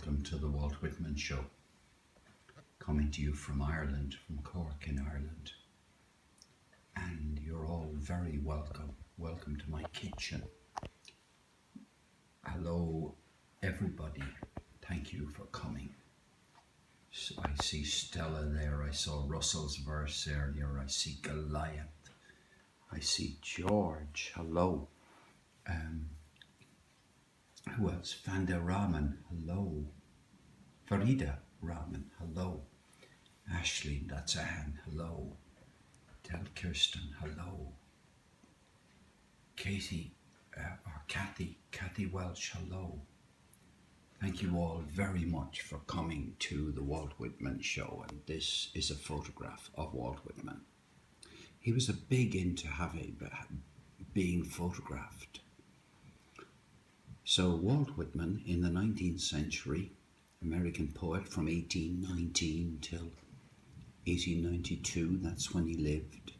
welcome to the Walt Whitman Show, coming to you from Ireland, from Cork in Ireland. And you're all very welcome. Welcome to my kitchen. Hello, everybody. Thank you for coming. So I see Stella there. I saw Russell's verse earlier. I see Goliath. I see George. Hello. Who else? Fanda Rahman. Hello. Farida Rahman. Hello. Ashley, that's Anne. Hello. Del Kirsten. Hello. Kathy Welsh. Hello. Thank you all very much for coming to the Walt Whitman Show, and this is a photograph of Walt Whitman. He was a big into being photographed. So Walt Whitman, in the 19th century, American poet from 1819 till 1892, that's when he lived.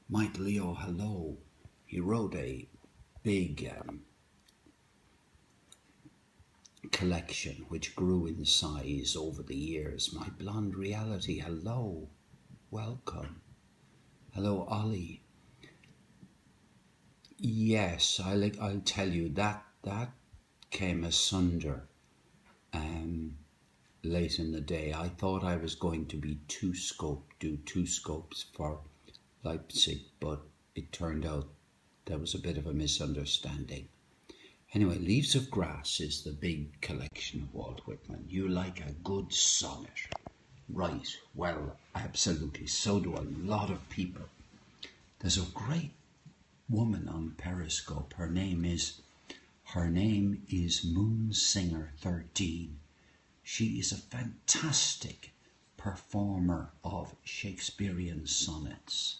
Mike Leo, hello. He wrote a big collection which grew in size over the years. My Blonde Reality, hello. Welcome. Hello, Ollie. Yes, I'll tell you that came asunder late in the day. I thought I was going to be do two scopes for Leipzig, but it turned out there was a bit of a misunderstanding. Anyway, Leaves of Grass is the big collection of Walt Whitman. You like a good sonnet. Right, well, absolutely. So do a lot of people. There's a great woman on Periscope. Her name is Moonsinger13. She is a fantastic performer of Shakespearean sonnets.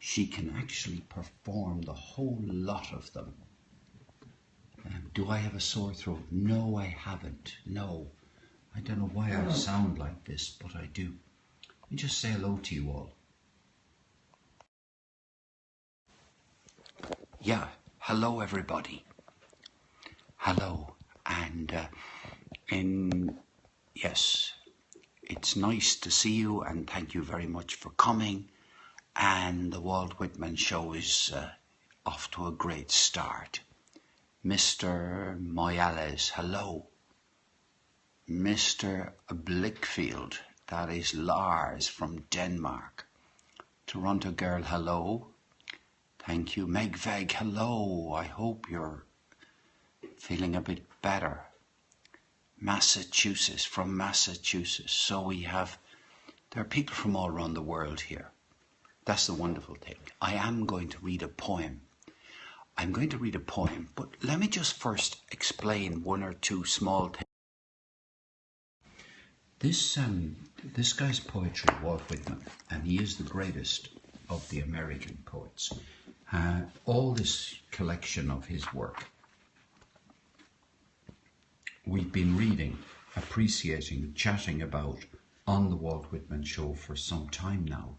She can actually perform the whole lot of them. Do I have a sore throat? No, I haven't. No. I don't know why I sound like this, but I do. Let me just say hello to you all. Yeah, hello everybody. Hello, and yes, it's nice to see you, and thank you very much for coming. And the Walt Whitman Show is off to a great start. Mr. Moyales, hello. Mr. Blickfield, that is Lars from Denmark. Toronto Girl, hello. Thank you. Megveg, hello. I hope you're feeling a bit better. Massachusetts, from Massachusetts. So there are people from all around the world here. That's the wonderful thing. I am going to read a poem. I'm going to read a poem, but let me just first explain one or two small things. This guy's poetry, Walt Whitman, and he is the greatest of the American poets. All this collection of his work, we've been reading, appreciating, chatting about on the Walt Whitman Show for some time now.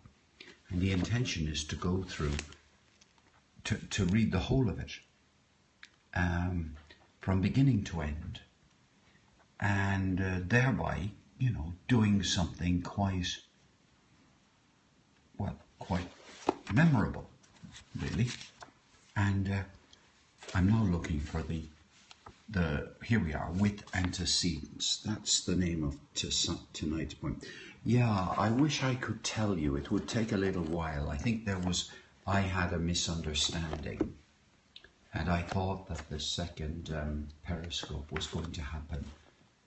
And the intention is to go through, to read the whole of it, from beginning to end, and thereby, doing something quite memorable, really. And I'm now looking for here we are, with Antecedents. That's the name of tonight's poem. Yeah, I wish I could tell you. It would take a little while. I think I had a misunderstanding, and I thought that the second Periscope was going to happen,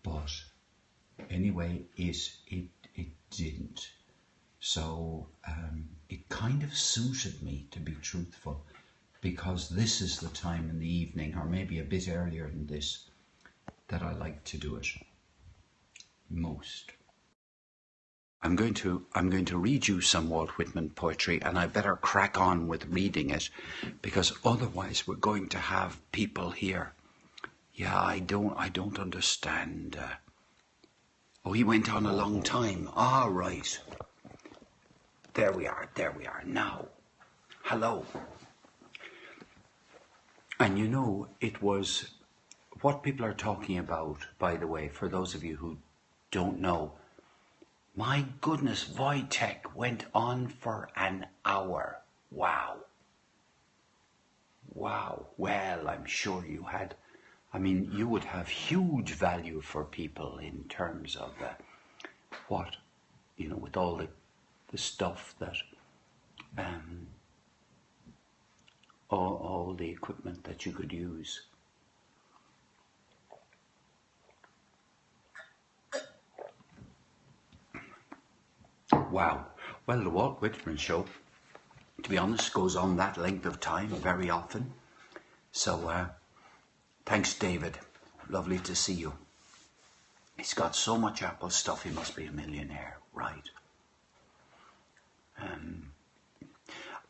but anyway, it didn't. So it kind of suited me, to be truthful, because this is the time in the evening, or maybe a bit earlier than this, that I like to do it most. I'm going to read you some Walt Whitman poetry, and I better crack on with reading it, because otherwise we're going to have people here. Yeah, I don't understand. Oh, he went on a long time. Ah, right. There we are. Now, hello. And it was what people are talking about, by the way, for those of you who don't know, my goodness, Wojtek went on for an hour. Wow. Wow. Well, I'm sure you had, you would have huge value for people in terms of with all the stuff that, all the equipment that you could use. Wow. Well, the Walt Whitman show, to be honest, goes on that length of time very often. So, thanks, David. Lovely to see you. He's got so much Apple stuff, he must be a millionaire, right?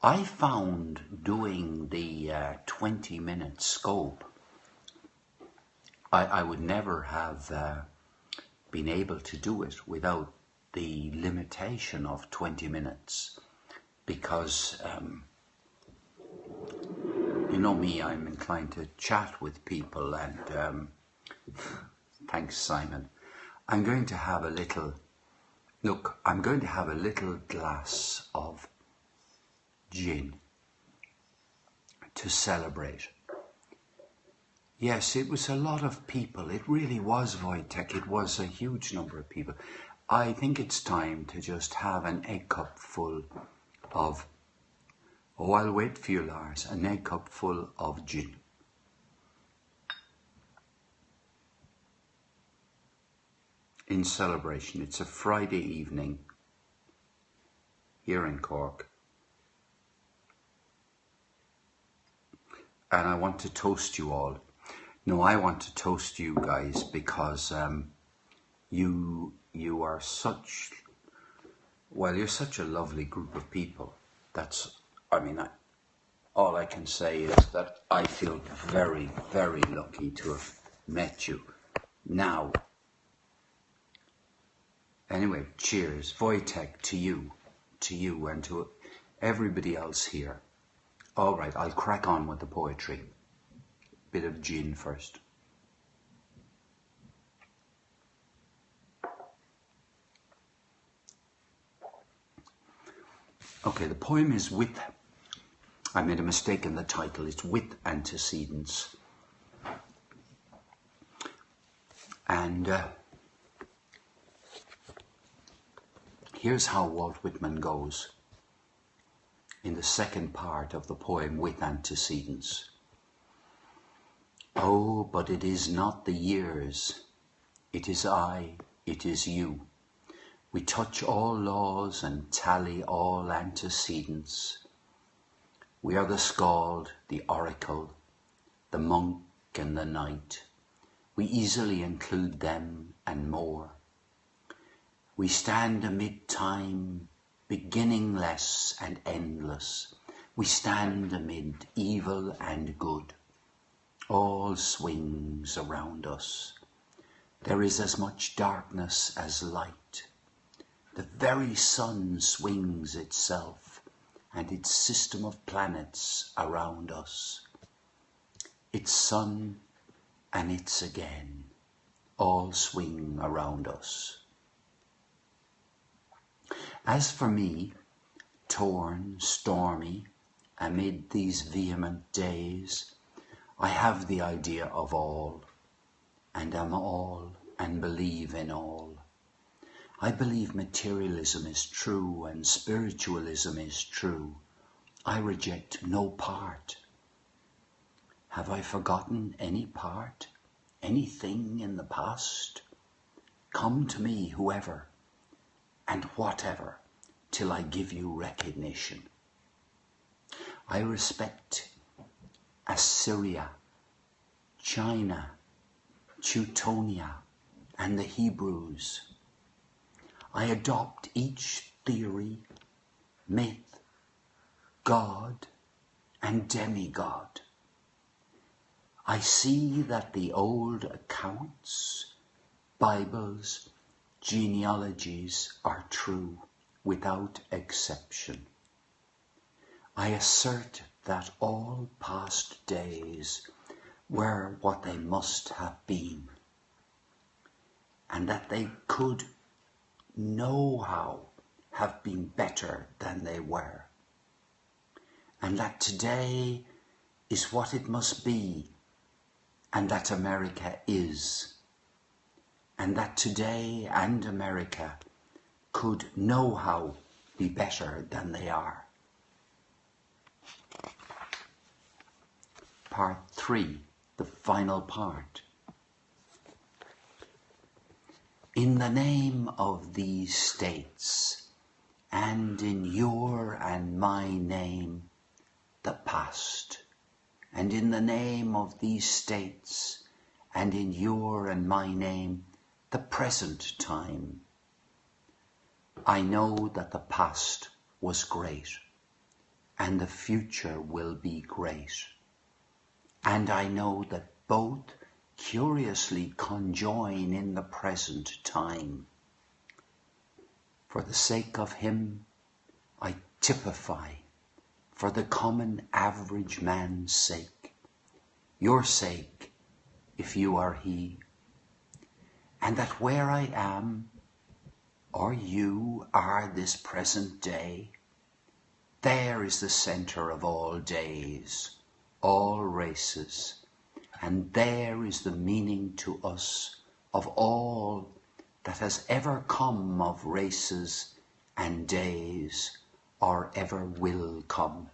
I found doing the 20-minute scope, I would never have been able to do it without the limitation of 20 minutes, because you know me, I'm inclined to chat with people, and thanks, Simon. I'm going to have a little glass of gin to celebrate. Yes, it was a lot of people. It really was, Wojtek. It was a huge number of people. I think it's time to just have an egg cup full of, I'll wait for you, Lars, an egg cup full of gin. In celebration. It's a Friday evening here in Cork. And I want to toast you all. No, I want to toast you guys because you are such, you're such a lovely group of people. All I can say is that I feel very, very lucky to have met you. Now, anyway, cheers. Wojtek, to you and to everybody else here. All right, I'll crack on with the poetry. Bit of gin first. Okay, the poem is with, I made a mistake in the title, it's with antecedents. And here's how Walt Whitman goes in the second part of the poem, With Antecedents. Oh, but it is not the years, it is I, it is you. We touch all laws and tally all antecedents. We are the scald, the oracle, the monk and the knight. We easily include them and more. We stand amid time, beginningless and endless. We stand amid evil and good. All swings around us. There is as much darkness as light. The very sun swings itself and its system of planets around us. Its sun and its again, all swing around us. As for me, torn, stormy, amid these vehement days, I have the idea of all, and am all, and believe in all. I believe materialism is true and spiritualism is true. I reject no part. Have I forgotten any part, anything in the past? Come to me, whoever and whatever, till I give you recognition. I respect Assyria, China, Teutonia, and the Hebrews. I adopt each theory, myth, God, and demigod. I see that the old accounts, Bibles, genealogies are true without exception. I assert that all past days were what they must have been, and that they could no how have been better than they were, and that today is what it must be, and that America is, and that today and America could no how be better than they are. Part 3, the final part. In the name of these states, and in your and my name, the past, and in the name of these states, and in your and my name, the present time. I know that the past was great, and the future will be great. And I know that both curiously conjoin in the present time. For the sake of him, I typify, for the common average man's sake, your sake, if you are he, and that where I am, or you are this present day, there is the centre of all days, all races, and there is the meaning to us of all that has ever come of races and days, or ever will come.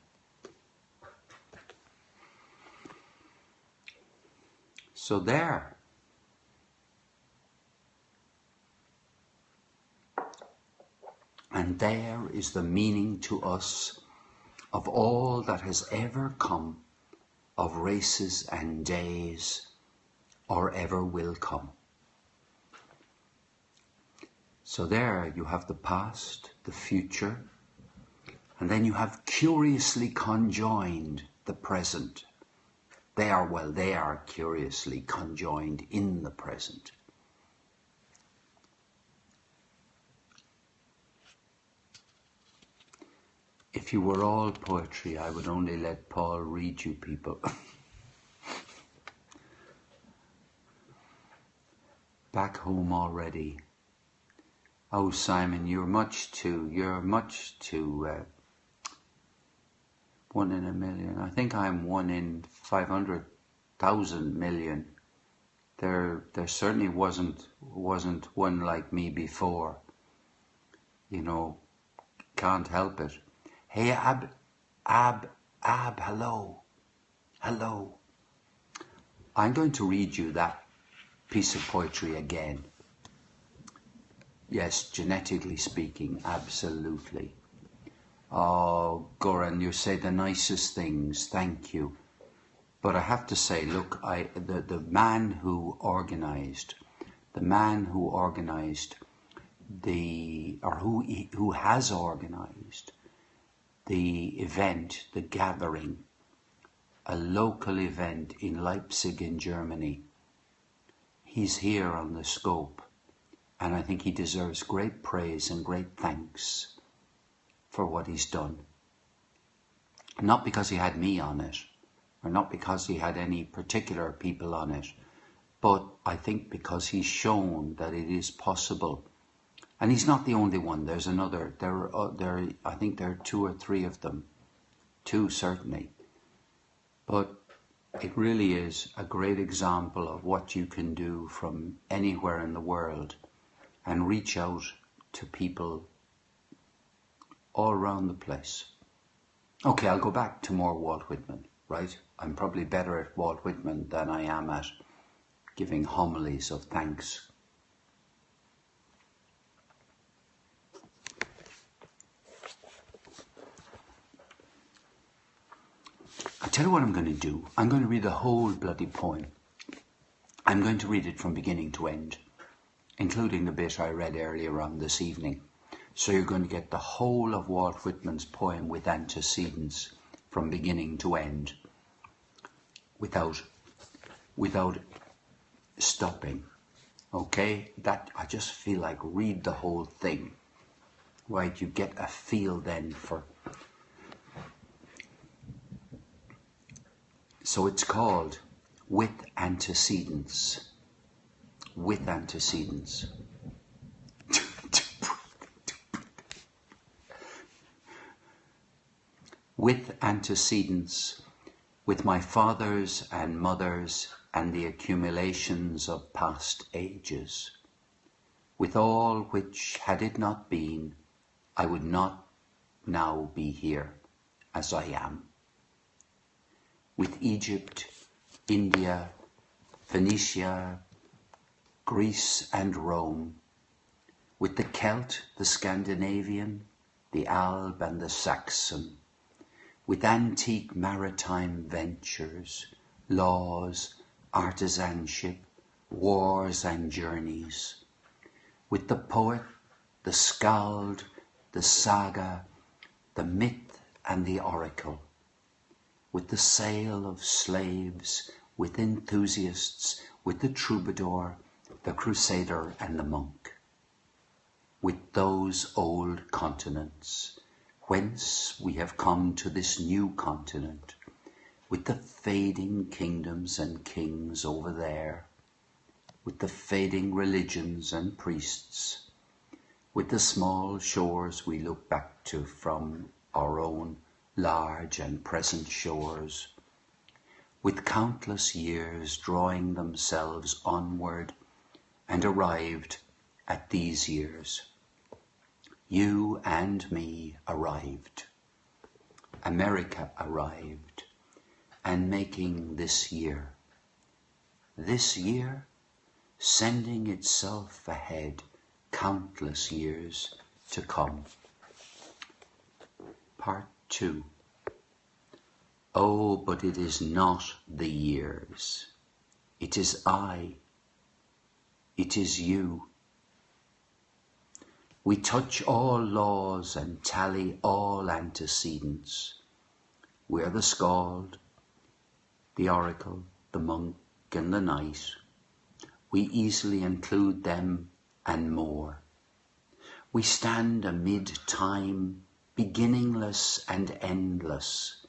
So there. And there is the meaning to us of all that has ever come of races and days, or ever will come. So there you have the past, the future, and then you have curiously conjoined the present. They are curiously conjoined in the present. If you were all poetry, I would only let Paul read you people. Back home already. Oh, Simon, you're much too 1 in a million. I think I'm 1 in 500,000 million. There certainly wasn't one like me before. You know, can't help it. Hey, Ab, hello. I'm going to read you that piece of poetry again. Yes, genetically speaking, absolutely. Oh, Goran, you say the nicest things, thank you. But I have to say, look, the man who organized who has organized the event, the gathering, a local event in Leipzig in Germany. He's here on the scope, and I think he deserves great praise and great thanks for what he's done. Not because he had me on it, or not because he had any particular people on it, but I think because he's shown that it is possible. And he's not the only one. There's another. I think there are 2 or 3 of them. 2 certainly. But it really is a great example of what you can do from anywhere in the world and reach out to people all around the place. Okay, I'll go back to more Walt Whitman, right? I'm probably better at Walt Whitman than I am at giving homilies of thanks. I tell you what I'm going to do. I'm going to read the whole bloody poem. I'm going to read it from beginning to end, including the bit I read earlier on this evening. So you're going to get the whole of Walt Whitman's poem with antecedents from beginning to end, without stopping. Okay? That I just feel like read the whole thing. Right? You get a feel then for. So it's called with antecedents. With antecedents. With antecedents, with my fathers and mothers and the accumulations of past ages, with all which, had it not been, I would not now be here as I am. With Egypt, India, Phoenicia, Greece and Rome, with the Celt, the Scandinavian, the Alb and the Saxon, with antique maritime ventures, laws, artisanship, wars and journeys, with the poet, the skald, the saga, the myth and the oracle, with the sale of slaves, with enthusiasts, with the troubadour, the crusader and the monk, with those old continents, whence we have come to this new continent, with the fading kingdoms and kings over there, with the fading religions and priests, with the small shores we look back to from our own large and present shores, with countless years drawing themselves onward and arrived at these years. You and me arrived. America arrived, and making this year. This year, sending itself ahead countless years to come. Part 2. Oh, but it is not the years. It is I. It is you. We touch all laws and tally all antecedents. We are the skald, the oracle, the monk and the knight. We easily include them and more. We stand amid time, beginningless and endless.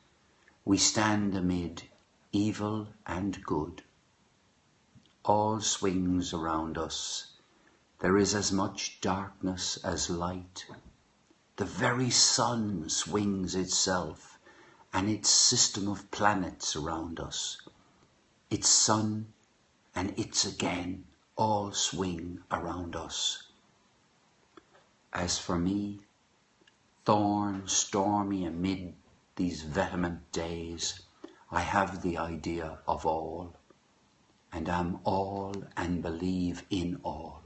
We stand amid evil and good. All swings around us. There is as much darkness as light. The very sun swings itself and its system of planets around us. Its sun and its again all swing around us. As for me, thorn stormy amid these vehement days, I have the idea of all, and am all and believe in all.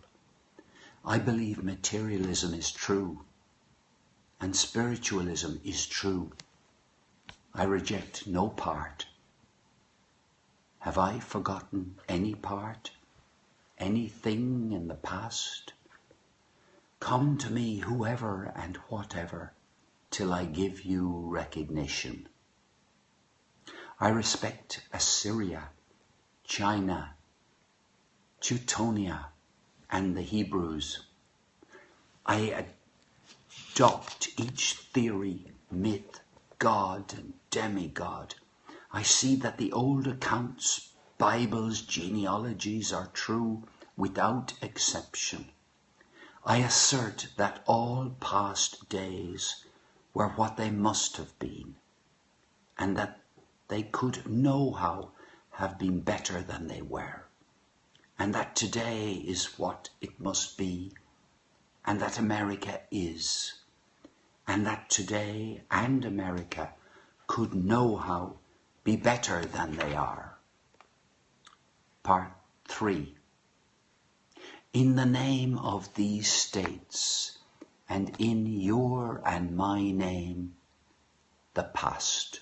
I believe materialism is true, and spiritualism is true. I reject no part. Have I forgotten any part, anything in the past? Come to me, whoever and whatever, till I give you recognition. I respect Assyria, China, Teutonia, and the Hebrews. I adopt each theory, myth, god, and demigod. I see that the old accounts, Bibles, genealogies are true without exception. I assert that all past days were what they must have been, and that they could nohow have been better than they were, and that today is what it must be, and that America is, and that today and America could nohow be better than they are. Part 3. In the name of these states, and in your and my name, the past.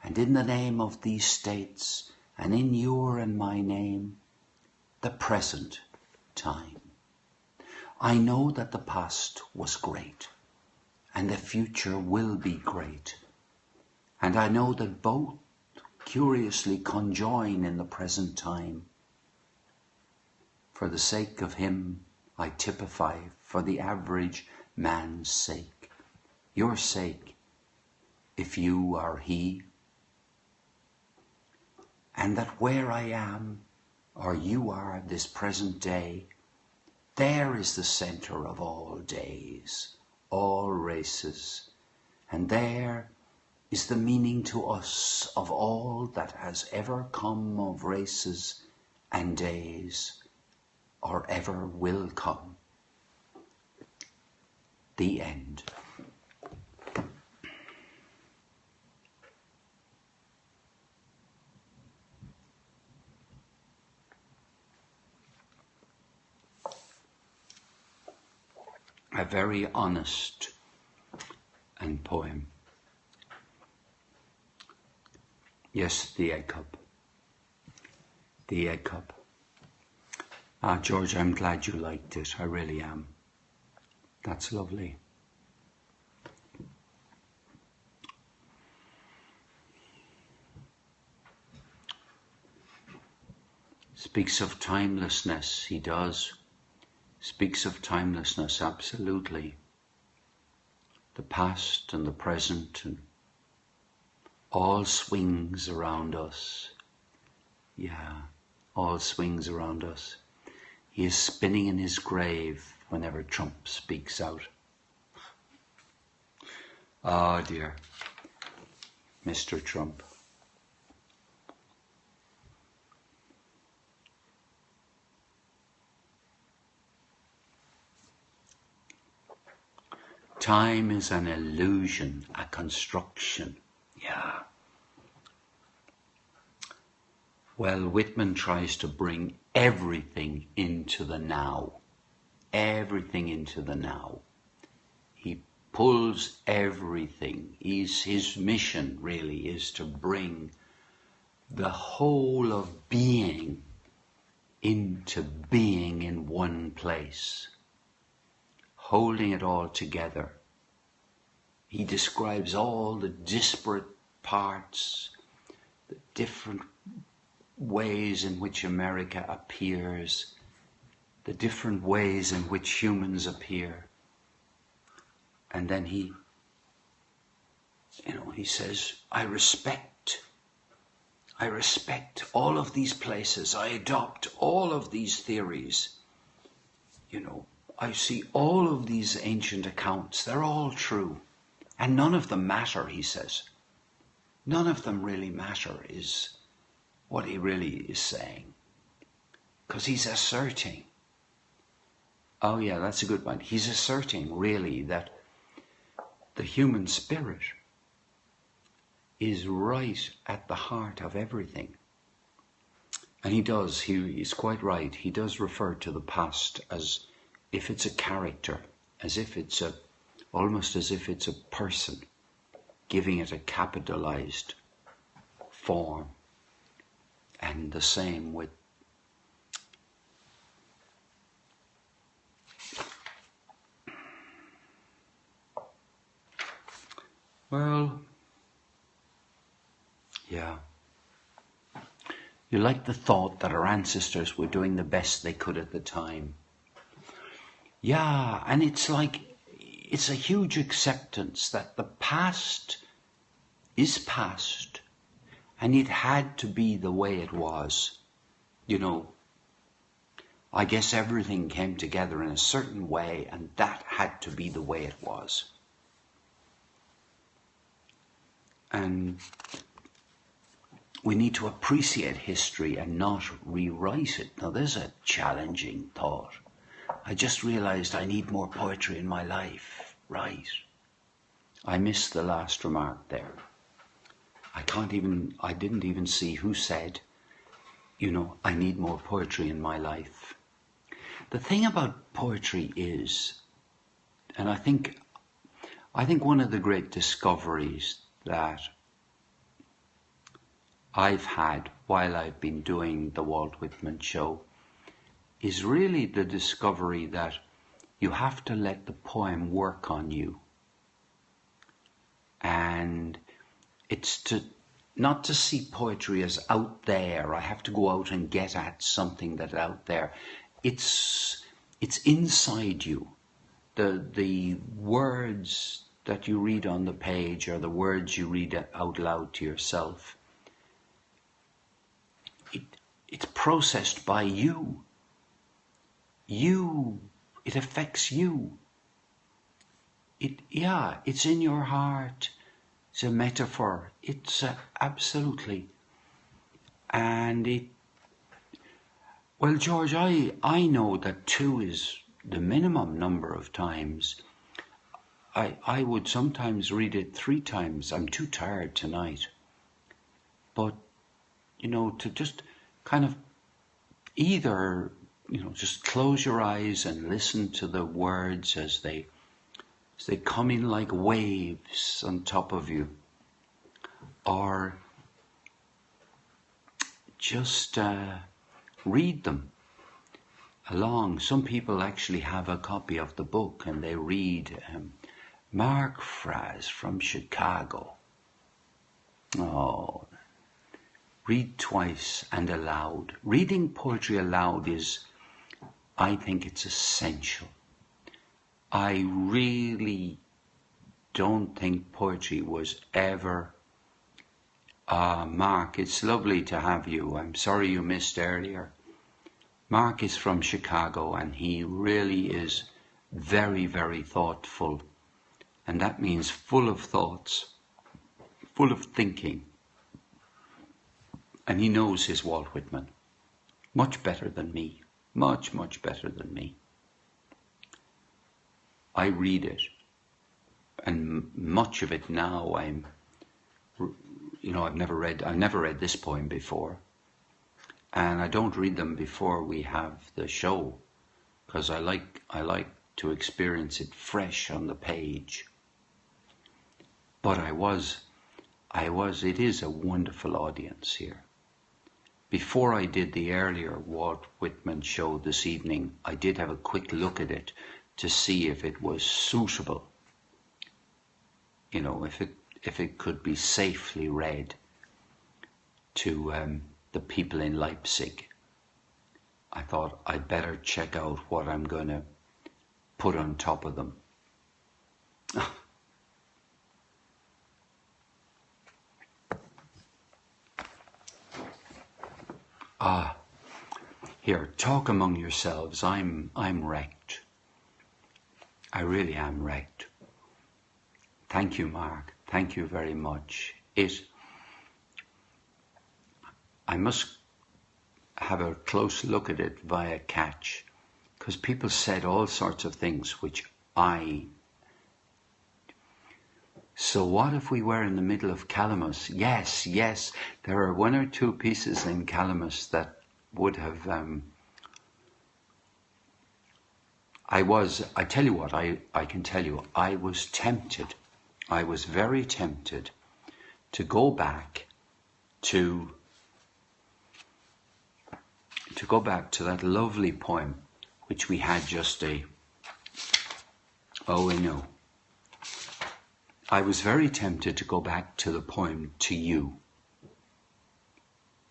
And in the name of these states, and in your and my name, the present time. I know that the past was great, and the future will be great. And I know that both curiously conjoin in the present time. For the sake of him I typify, for the average man's sake, your sake, if you are he. and that where I am, or you are this present day, there is the centre of all days, all races, and there is the meaning to us of all that has ever come of races and days, or ever will come. The end. A very honest poem. Yes, the egg cup. The egg cup. George, I'm glad you liked it. I really am. That's lovely. Speaks of timelessness, he does. Speaks of timelessness, absolutely. The past and the present and all swings around us. Yeah, all swings around us. He is spinning in his grave whenever Trump speaks out. Oh dear, Mr. Trump. Time is an illusion, a construction. Yeah. Well, Whitman tries to bring everything into the now. Everything into the now. He pulls everything. His mission really is to bring the whole of being into being in one place, holding it all together. He describes all the disparate parts, the different ways in which America appears, the different ways in which humans appear. And then he says, I respect all of these places. I adopt all of these theories. I see all of these ancient accounts. They're all true. And none of them matter, he says. None of them really matter is what he really is saying. Because he's asserting. Oh yeah, that's a good point. He's asserting really that the human spirit is right at the heart of everything. And he's quite right. He does refer to the past as if it's a character, as if it's almost as if it's a person, giving it a capitalized form. And the same with well, yeah. You like the thought that our ancestors were doing the best they could at the time. Yeah, and it's a huge acceptance that the past is past, and it had to be the way it was. I guess everything came together in a certain way, and that had to be the way it was. And we need to appreciate history and not rewrite it. Now, there's a challenging thought. I just realized I need more poetry in my life. Right. I missed the last remark there. I didn't even see who said, I need more poetry in my life. The thing about poetry is, and I think one of the great discoveries that I've had while I've been doing the Walt Whitman show is really the discovery that you have to let the poem work on you. And it's not to see poetry as out there. I have to go out and get at something that's out there. It's inside you. The words that you read on the page are the words you read out loud to yourself. it's processed by you. It affects you. It's in your heart. It's a metaphor. It's absolutely. And well, George, I know that 2 is the minimum number of times. I would sometimes read it 3 times. I'm too tired tonight. But, to just kind of either, just close your eyes and listen to the words as they come in like waves on top of you, or just read them along. Some people actually have a copy of the book and they read Mark Fraz from Chicago. Oh, read twice and aloud. Reading poetry aloud I think it's essential. I really don't think poetry was ever... Mark, it's lovely to have you. I'm sorry you missed earlier. Mark is from Chicago and he really is very, very thoughtful. And that means full of thoughts, full of thinking. And he knows his Walt Whitman much better than me. Much, much better than me. I read it, and much of it now I've never read this poem before, and I don't read them before we have the show, because I like to experience it fresh on the page. But it is a wonderful audience here. Before I did the earlier Walt Whitman show this evening, I did have a quick look at it to see if it was suitable, if it could be safely read to the people in Leipzig. I thought I'd better check out what I'm going to put on top of them. Here, talk among yourselves. I'm wrecked. I really am wrecked. Thank you, Mark. Thank you very much. I must have a close look at it via catch, because people said all sorts of things which So what if we were in the middle of Calamus? Yes, there are 1 or 2 pieces in Calamus that would have... I tell you what, I can tell you, I was tempted. I was very tempted to go back to that lovely poem which we had just I was very tempted to go back to the poem To You.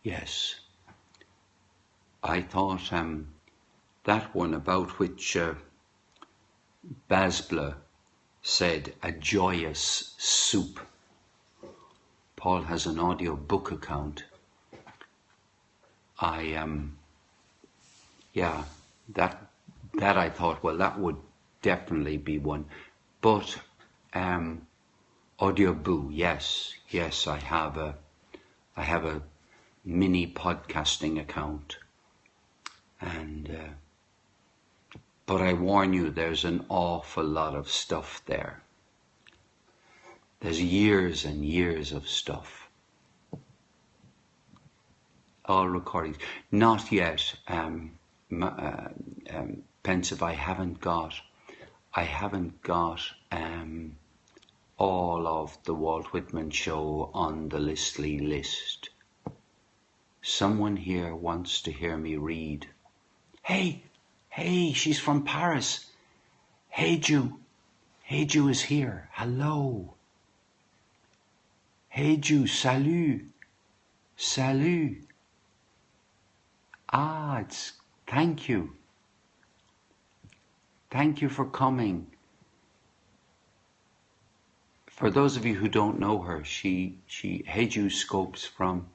Yes. I thought that one about which Basble said, a joyous soup. Paul has an audio book account. That I thought, well, that would definitely be one. But Audio Boo, yes, I have a mini podcasting account, and but I warn you, there's an awful lot of stuff there. There's years and years of stuff. All recordings. Not yet. Pensive, I haven't got all of the Walt Whitman show on the Listly list. Someone here wants to hear me read. Hey, she's from Paris. Hey Jew is here. Hello. Hey Jew, salut. Thank you. Thank you for coming. For those of you who don't know her, she Hey Jew scopes from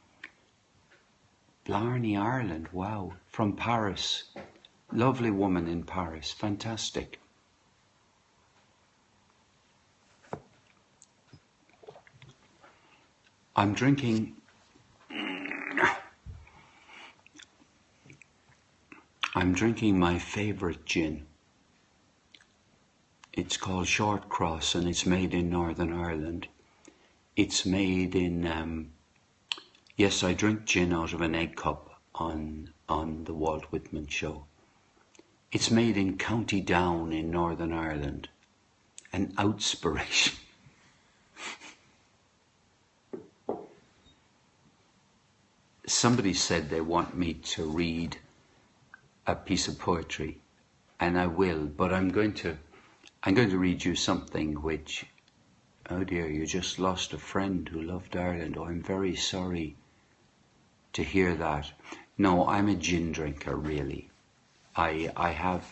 Blarney, Ireland, wow. From Paris. Lovely woman in Paris, fantastic. I'm drinking my favourite gin. It's called Short Cross and it's made in Northern Ireland. It's made in, yes, I drink gin out of an egg cup on the Walt Whitman show. It's made in County Down in Northern Ireland. An outspiration. Somebody said they want me to read a piece of poetry, and I will, but I'm going to read you something which, oh dear, you just lost a friend who loved Ireland. Oh, I'm very sorry to hear that. No, I'm a gin drinker, really. I have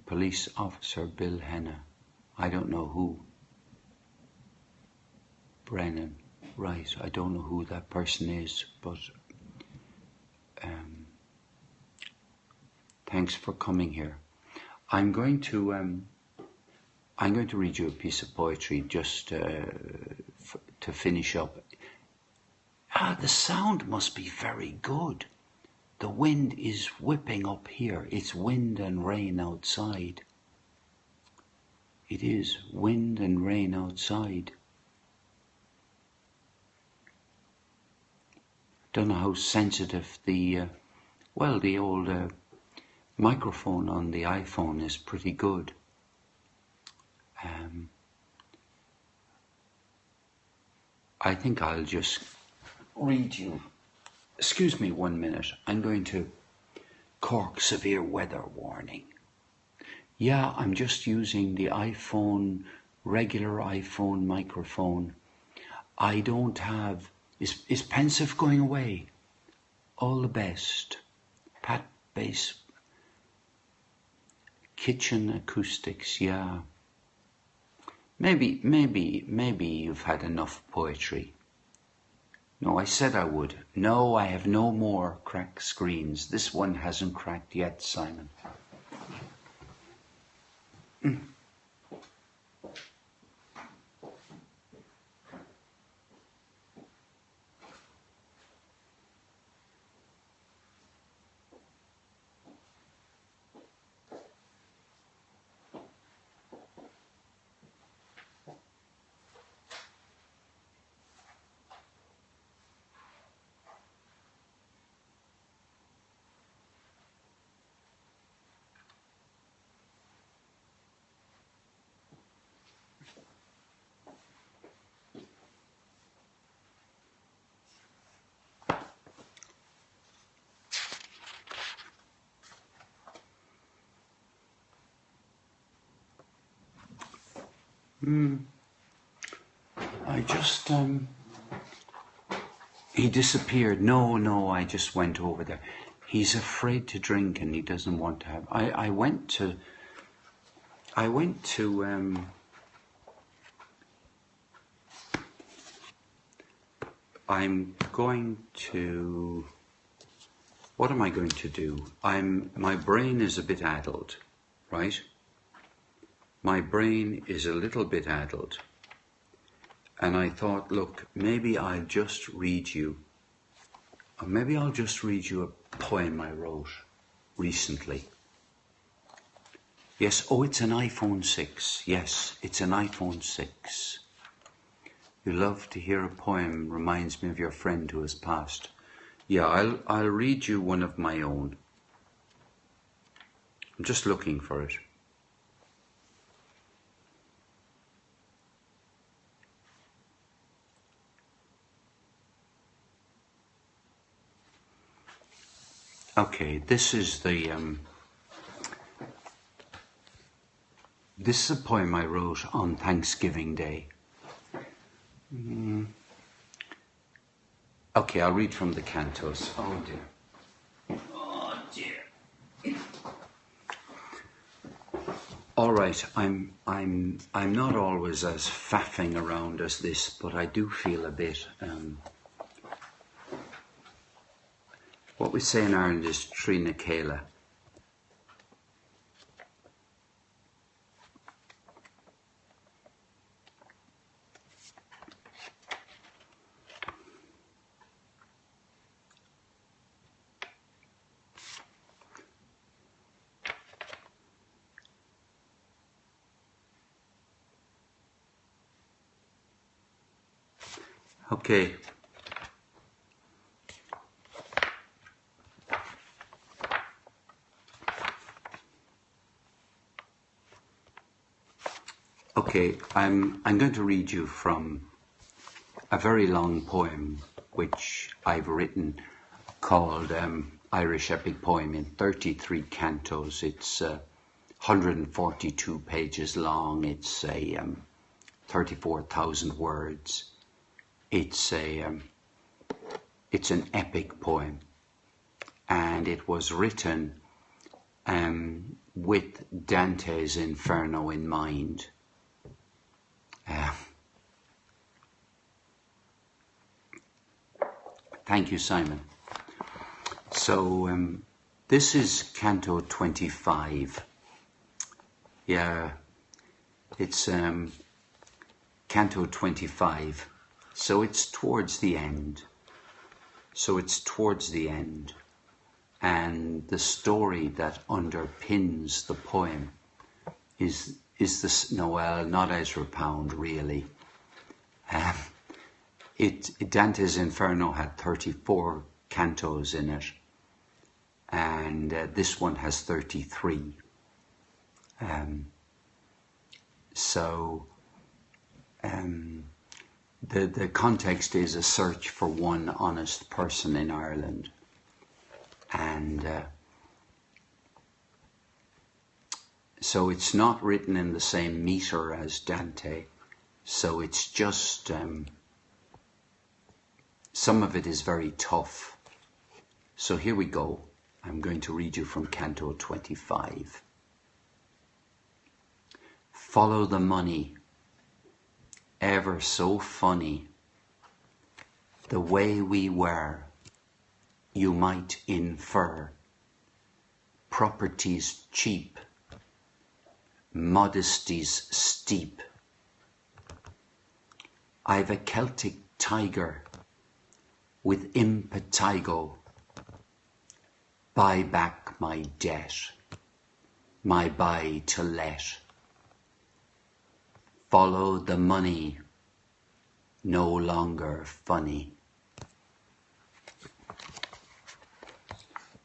police officer Bill Henna. I don't know who. Brennan. Right, I don't know who that person is, but thanks for coming here. I'm going to read you a piece of poetry just to finish up. The sound must be very good. The wind is whipping up here. It's wind and rain outside. It is wind and rain outside. Don't know how sensitive the old microphone on the iPhone is pretty good. I think I'll just read you. Excuse me 1 minute. I'm going to Cork severe weather warning. Yeah, I'm just using the iPhone, regular iPhone microphone. I don't have. Is Pensive going away? All the best. Pat Bass. Kitchen acoustics, yeah. Maybe you've had enough poetry. No, I said I would. No, I have no more cracked screens. This one hasn't cracked yet, Simon. I just, he disappeared. No, I just went over there. He's afraid to drink and he doesn't want to have, I went to, I'm going to, what am I going to do? My brain is a bit addled, right? My brain is a little bit addled. And I thought, look, maybe I'll just read you a poem I wrote recently. Yes, oh, it's an iPhone 6. Yes, it's an iPhone 6. You love to hear a poem, reminds me of your friend who has passed. Yeah, I'll read you one of my own. I'm just looking for it. Okay, this is a poem I wrote on Thanksgiving Day. Okay, I'll read from the cantos. Oh dear. Oh dear. All right, I'm not always as faffing around as this, but I do feel a bit we say in Ireland is Trina Kayla. Okay. Okay, I'm going to read you from a very long poem which I've written called Irish Epic Poem in 33 cantos. It's 142 pages long. It's a 34,000 words. It's an epic poem, and it was written with Dante's Inferno in mind. Thank you, Simon. So this is Canto 25. Yeah, it's Canto 25. So it's towards the end. And the story that underpins the poem is this, well, not Ezra Pound, really. Dante's Inferno had 34 cantos in it, and this one has 33. The context is a search for one honest person in Ireland, and so it's not written in the same meter as Dante, so it's just some of it is very tough. So here we go. I'm going to read you from Canto 25. Follow the money, ever so funny. The way we were, you might infer. Properties cheap, modesties steep. I've a Celtic tiger with impetigo. Buy back my debt, my buy to let. Follow the money, no longer funny.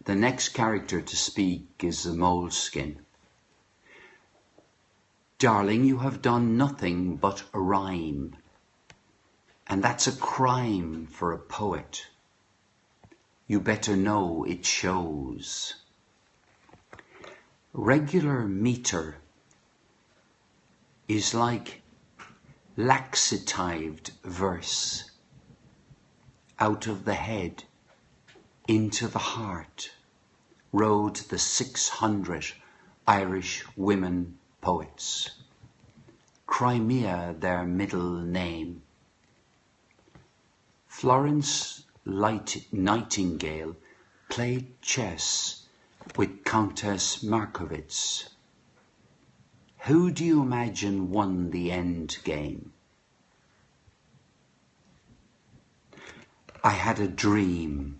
The next character to speak is the moleskin. Darling, you have done nothing but a rhyme, and that's a crime for a poet. You better know it shows. Regular meter is like laxatived verse. Out of the head, into the heart, rode the 600 Irish women poets. Crimea their middle name. Florence Nightingale played chess with Countess Markowitz. Who do you imagine won the end game? I had a dream.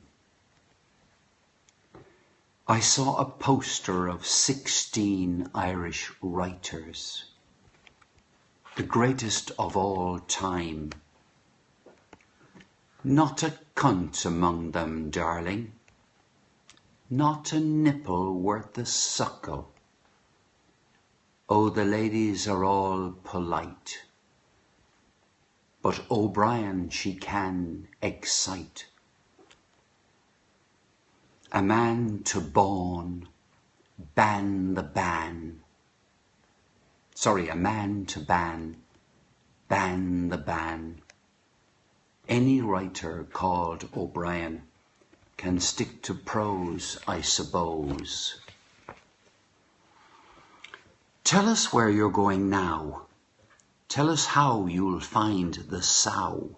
I saw a poster of 16 Irish writers, the greatest of all time. Not a cunt among them, darling. Not a nipple worth a suckle. Oh, the ladies are all polite, but O'Brien she can excite. A man to ban the ban. Sorry, a man to ban the ban. Any writer called O'Brien can stick to prose, I suppose. Tell us where you're going now. Tell us how you'll find the sow.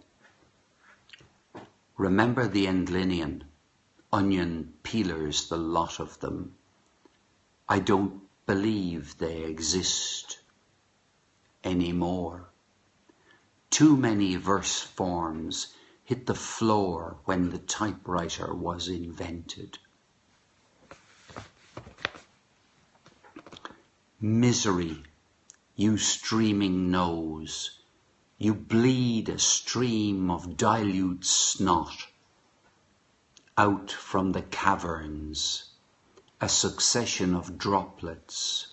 Remember the Endlinian, onion peelers, the lot of them. I don't believe they exist anymore. Too many verse forms hit the floor when the typewriter was invented. Misery, you streaming nose, you bleed a stream of dilute snot out from the caverns, a succession of droplets.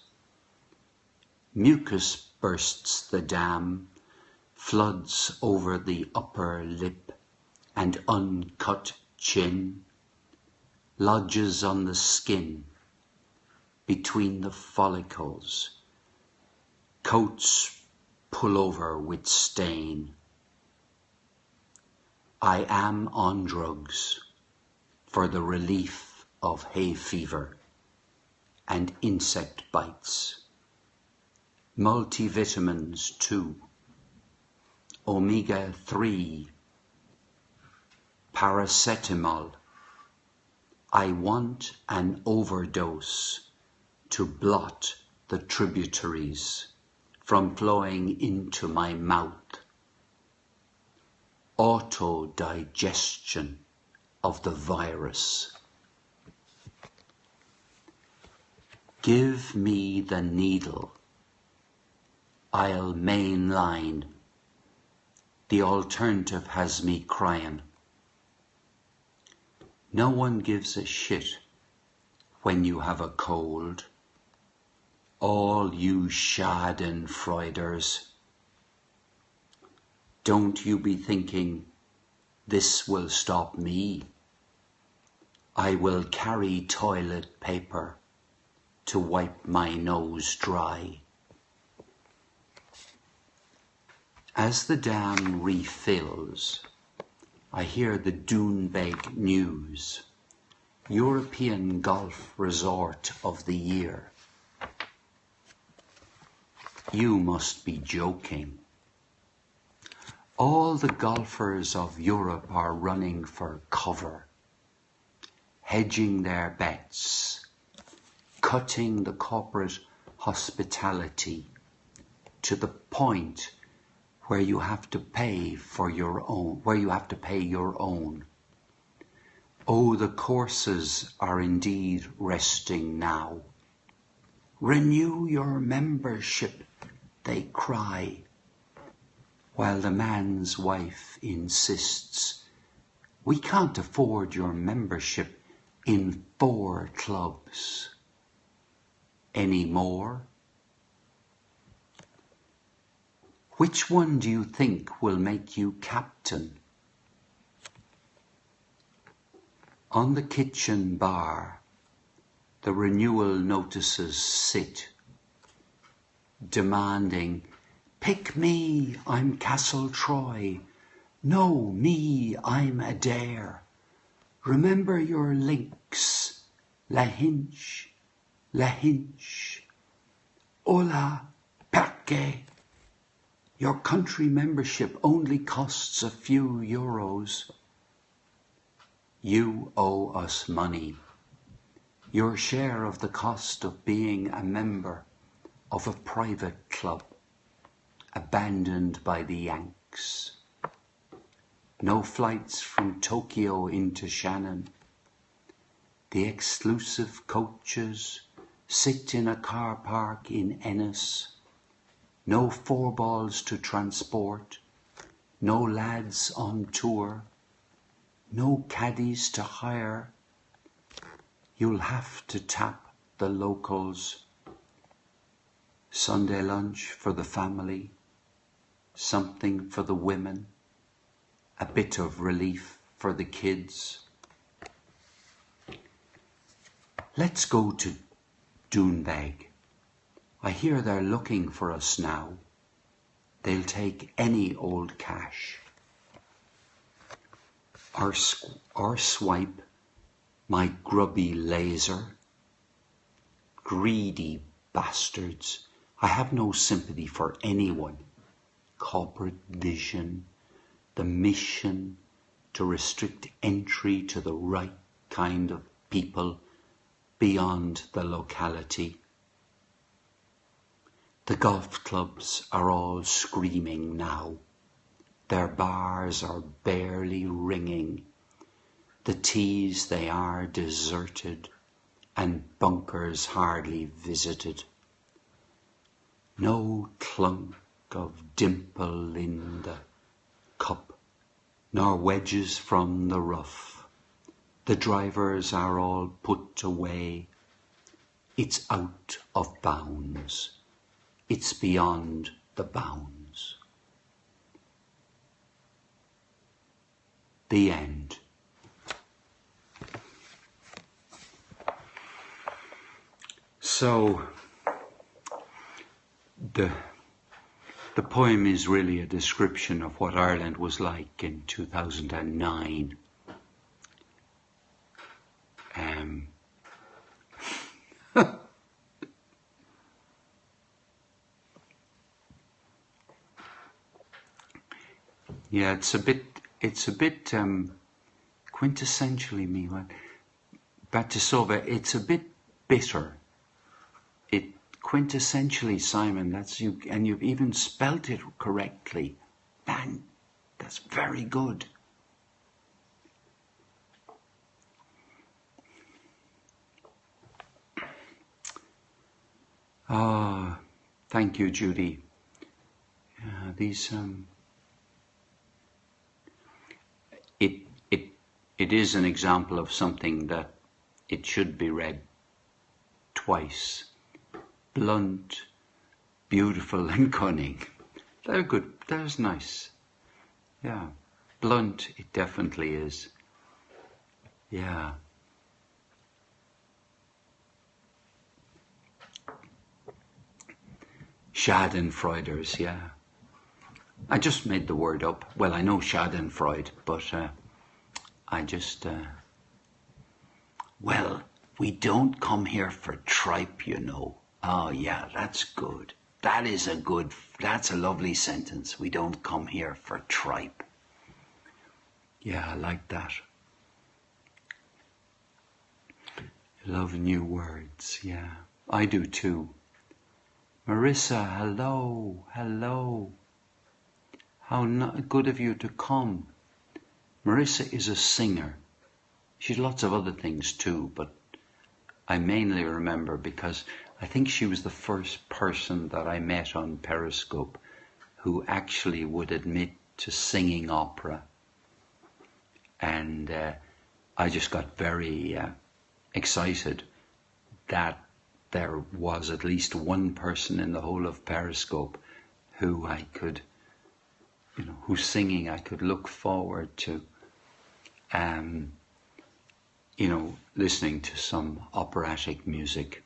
Mucus bursts the dam, floods over the upper lip and uncut chin, lodges on the skin, between the follicles, coats pull over with stain. I am on drugs for the relief of hay fever and insect bites. Multivitamins too, omega-3, paracetamol. I want an overdose to blot the tributaries from flowing into my mouth. Auto-digestion of the virus. Give me the needle. I'll mainline. The alternative has me crying. No one gives a shit when you have a cold. All you schadenfreuders. Don't you be thinking, this will stop me. I will carry toilet paper to wipe my nose dry. As the dam refills, I hear the Doonbeg news, European golf resort of the year. You must be joking. All the golfers of Europe are running for cover, hedging their bets, cutting the corporate hospitality to the point where you have to pay for your own, Oh, the courses are indeed resting now. Renew your membership, they cry, while the man's wife insists, we can't afford your membership in 4 clubs anymore. Which one do you think will make you captain? On the kitchen bar, the renewal notices sit, demanding, pick me, I'm Castle Troy. No, me, I'm Adair. Remember your links, Lahinch, Lahinch. Hola, perché? Your country membership only costs a few euros. You owe us money. Your share of the cost of being a member of a private club, abandoned by the Yanks. No flights from Tokyo into Shannon. The exclusive coaches sit in a car park in Ennis. No 4-balls to transport. No lads on tour. No caddies to hire. You'll have to tap the locals. Sunday lunch for the family, something for the women, a bit of relief for the kids. Let's go to Doonbeg. I hear they're looking for us now. They'll take any old cash. Or swipe my grubby laser. Greedy bastards. I have no sympathy for anyone. Corporate vision, the mission to restrict entry to the right kind of people beyond the locality. The golf clubs are all screaming now. Their bars are barely ringing. The tees they are deserted, and bunkers hardly visited. No clunk of dimple in the cup, nor wedges from the rough. The drivers are all put away. It's out of bounds. It's beyond the bounds. The end. So the poem is really a description of what Ireland was like in 2009. Yeah, it's a bit quintessentially me. Batisova, it's a bit bitter. It quintessentially, Simon, that's you, and you've even spelt it correctly. Man, that's very good. Ah, thank you, Judy. These it is an example of something that it should be read twice. Blunt, beautiful, and cunning. They're good. That's nice. Yeah, blunt. It definitely is. Yeah. Schadenfreuders, yeah. I just made the word up. Well, I know Schadenfreude, but I just... Well, we don't come here for tripe, you know. Oh, yeah, that's good. That's a lovely sentence. We don't come here for tripe. Yeah, I like that. I love new words, yeah. I do too. Marissa, hello, hello. How good of you to come. Marissa is a singer. She's lots of other things too, but I mainly remember because I think she was the first person that I met on Periscope who actually would admit to singing opera. And I just got very excited that there was at least one person in the whole of Periscope who I could, whose singing I could look forward to, listening to some operatic music.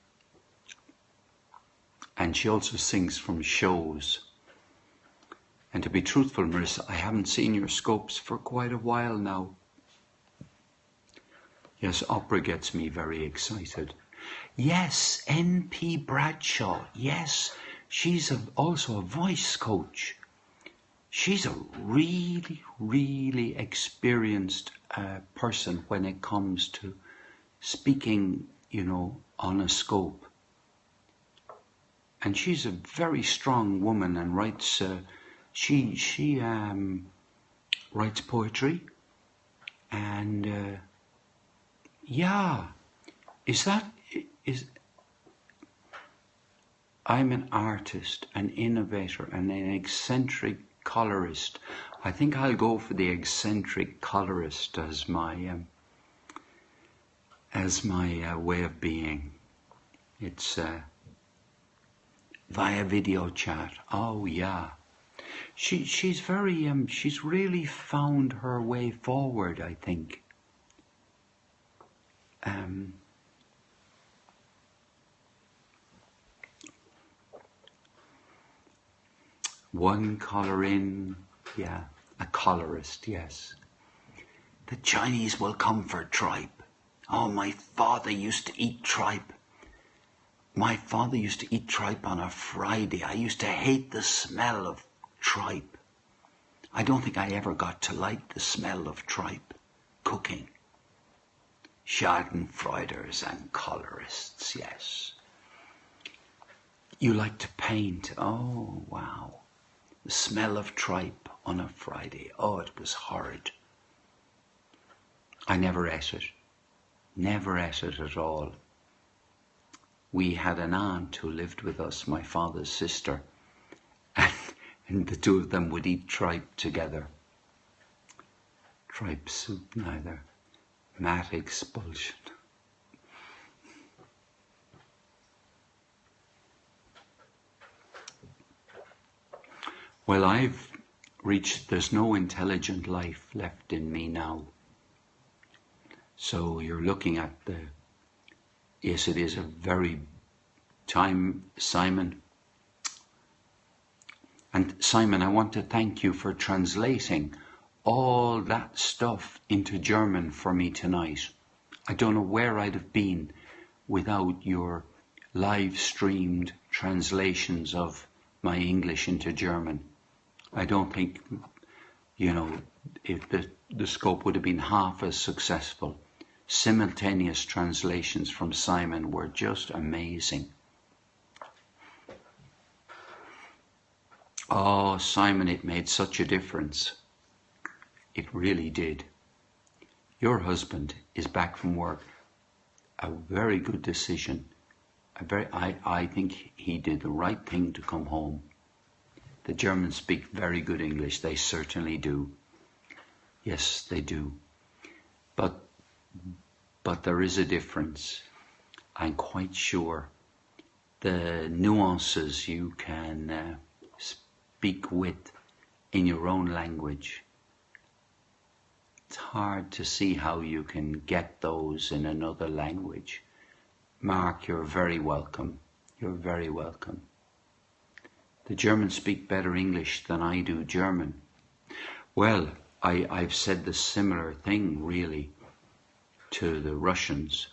And she also sings from shows. And to be truthful, Marissa, I haven't seen your scopes for quite a while now. Yes, opera gets me very excited. Yes, N.P. Bradshaw. Yes, she's also a voice coach. She's a really, really experienced person when it comes to speaking, on a scope. And she's a very strong woman and writes. She writes poetry, and I'm an artist, an innovator, and an eccentric colorist. I think I'll go for the eccentric colorist as my way of being. It's via video chat. Oh yeah, she's very she's really found her way forward, I think. One color in, yeah, a colorist, yes. The Chinese will come for tripe. Oh, my father used to eat tripe. My father used to eat tripe on a Friday. I used to hate the smell of tripe. I don't think I ever got to like the smell of tripe cooking. Schadenfreuders and colorists, yes. You like to paint. Oh, wow. The smell of tripe on a Friday. Oh, it was horrid. I never ate it. Never ate it at all. We had an aunt who lived with us, my father's sister, and the two of them would eat tripe together. Tripe soup neither. Mat expulsion. Well, I've reached, there's no intelligent life left in me now. So you're looking at the, yes, it is a very time, Simon. And Simon, I want to thank you for translating all that stuff into German for me tonight. I don't know where I'd have been without your live streamed translations of my English into German. I don't think, if the scope would have been half as successful. Simultaneous translations from Simon were just amazing. Oh, Simon, it made such a difference. It really did. Your husband is back from work. A very good decision. I think he did the right thing to come home. The Germans speak very good English. They certainly do. Yes, they do. But there is a difference. I'm quite sure. The nuances you can speak with in your own language. It's hard to see how you can get those in another language. Mark, you're very welcome. You're very welcome. The Germans speak better English than I do German. Well, I've said the similar thing, really, to the Russians,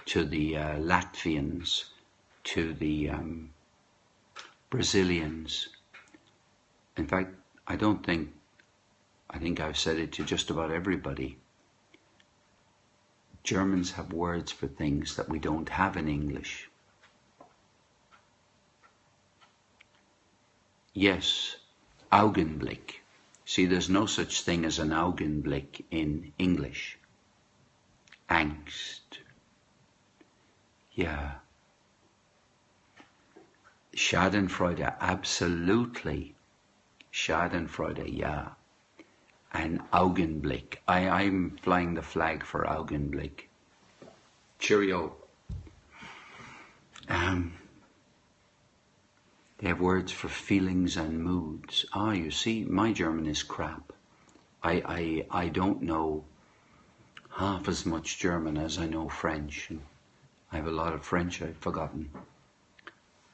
to the Latvians, to the Brazilians. In fact, I think I've said it to just about everybody. Germans have words for things that we don't have in English. Yes, Augenblick. See, there's no such thing as an Augenblick in English. Angst. Yeah. Schadenfreude, absolutely. Schadenfreude, yeah. And Augenblick. I'm flying the flag for Augenblick. Cheerio. They have words for feelings and moods. You see, my German is crap. I don't know half as much German as I know French. And I have a lot of French I've forgotten.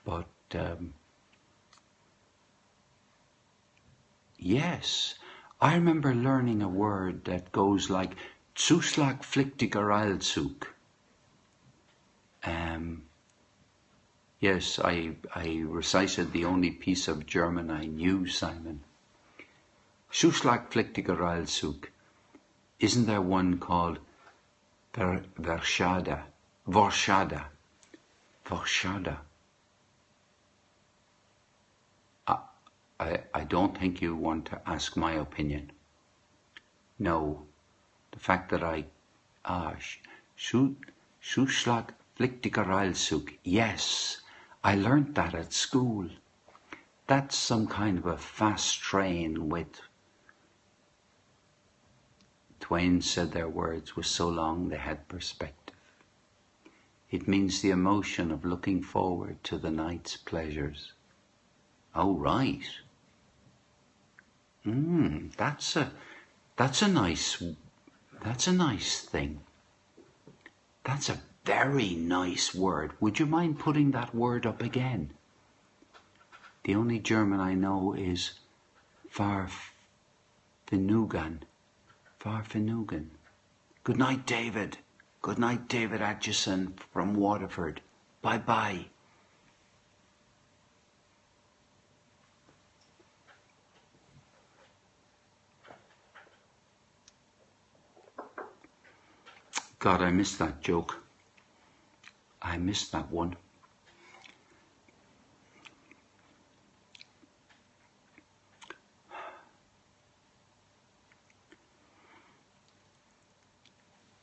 But yes, I remember learning a word that goes like Zuschlagpflichtiger Allzug. Yes, I recited the only piece of German I knew, Simon. Zuschlagpflichtiger Allzug. Isn't there one called Vorschada? I don't think you want to ask my opinion. No, the fact that Zuschlagpflichtiger Allzug. Yes, I learnt that at school. That's some kind of a fast train with. Twain said their words were so long they had perspective. It means the emotion of looking forward to the night's pleasures. Oh, right. That's a nice thing. That's a very nice word. Would you mind putting that word up again? The only German I know is Farfinugan. Good night, David. Good night, David Atchison from Waterford. Bye-bye. God, I missed that joke. I missed that one.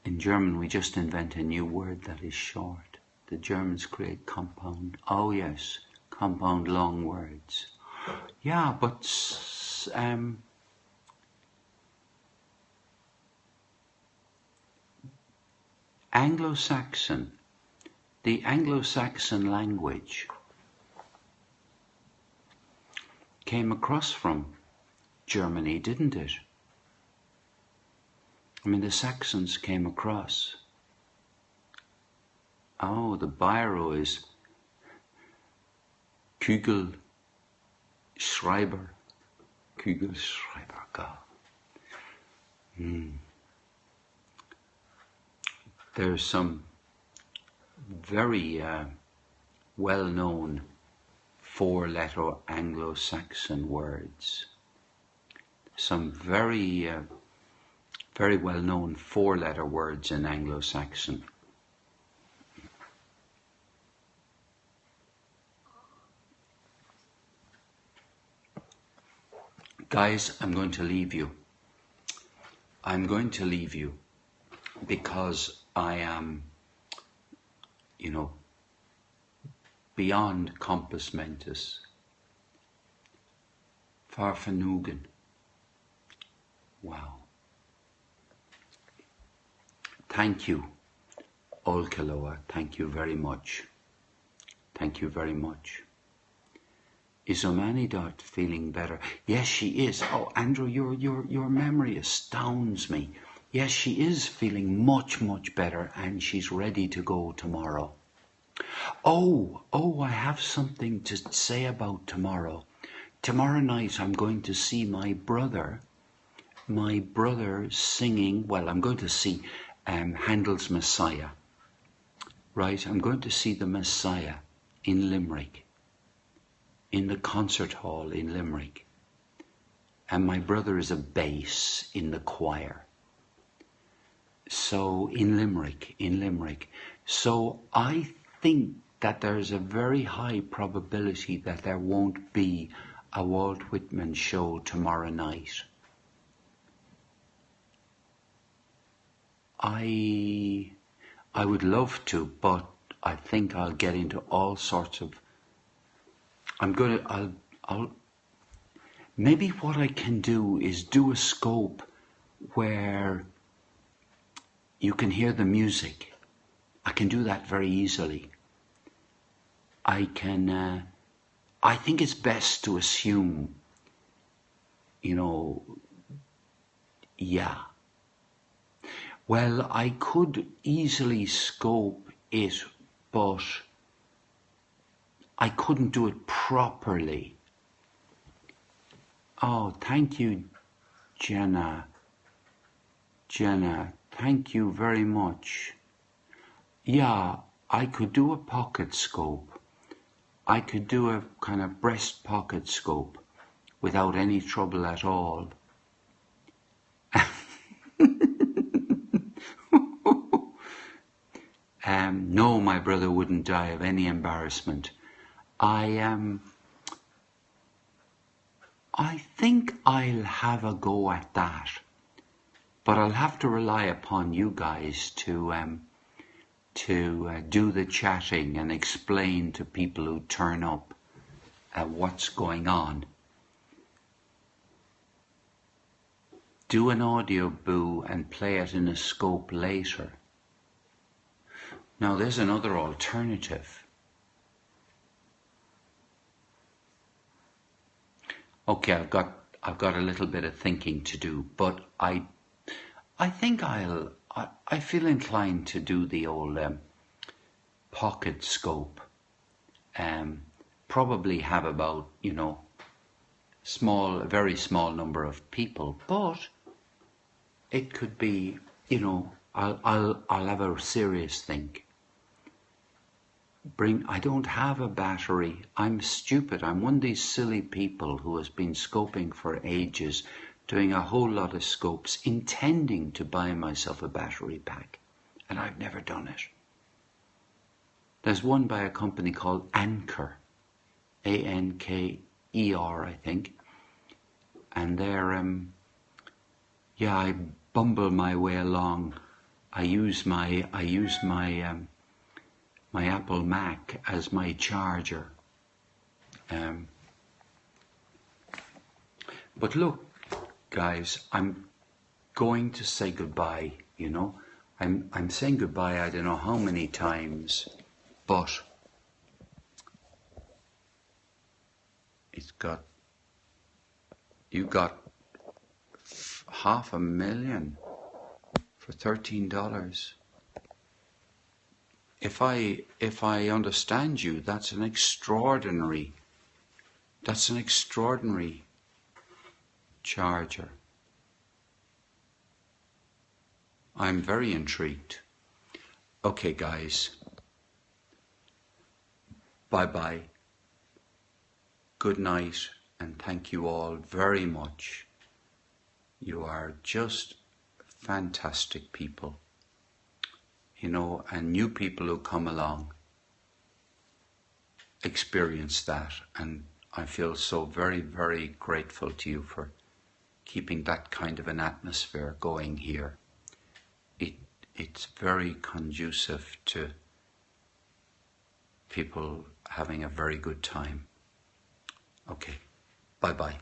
In German, we just invent a new word that is short. The Germans create compound. Oh yes, compound long words. Yeah, but Anglo-Saxon, the Anglo-Saxon language came across from Germany, didn't it? I mean, the Saxons came across. Oh, the biro is Kugelschreiber. Kugelschreiber, God. There's some very well-known four-letter Anglo-Saxon words. Some very well-known four-letter words in Anglo-Saxon. Guys, I'm going to leave you. I'm going to leave you because I am, beyond compos mentis, far vergnügen. Wow. Thank you, Olkeloa. Thank you very much. Thank you very much. Is Omanidot feeling better? Yes, she is. Oh, Andrew, your memory astounds me. Yes, she is feeling much, much better, and she's ready to go tomorrow. Oh, I have something to say about tomorrow. Tomorrow night I'm going to see my brother singing, well, I'm going to see Handel's Messiah. Right, I'm going to see the Messiah in Limerick, in the concert hall in Limerick. And my brother is a bass in the choir. So in Limerick. So I think that there's a very high probability that there won't be a Walt Whitman show tomorrow night. I would love to, but I think I'll get into all sorts of. I'll. Maybe what I can do is do a scope where you can hear the music. I can do that very easily. I think it's best to assume, yeah. Well, I could easily scope it, but I couldn't do it properly. Oh, thank you, Jenna. Thank you very much. Yeah, I could do a pocket scope. I could do a kind of breast pocket scope without any trouble at all. No, my brother wouldn't die of any embarrassment. I think I'll have a go at that, but I'll have to rely upon you guys to do the chatting and explain to people who turn up what's going on. Do an audio boo and play it in a scope later. Now there's another alternative. Okay, I've got a little bit of thinking to do, but I think I feel inclined to do the old pocket scope. Probably have about a very small number of people, but it could be I'll have a serious think. I don't have a battery. I'm stupid. I'm one of these silly people who has been scoping for ages, doing a whole lot of scopes, intending to buy myself a battery pack. and I've never done it. There's one by a company called Anchor, Anker, I think, and they're I bumble my way along. I use my my Apple Mac as my charger. But look, guys, I'm going to say goodbye. You know, I'm saying goodbye. I don't know how many times, but you got $500,000 for $13. If I understand you, that's an extraordinary charger. I'm very intrigued. Okay, guys. Bye-bye. Good night, and thank you all very much. You are just fantastic people. You know, and new people who come along experience that, and I feel so very, very grateful to you for keeping that kind of an atmosphere going here. It's very conducive to people having a very good time. Okay, bye-bye.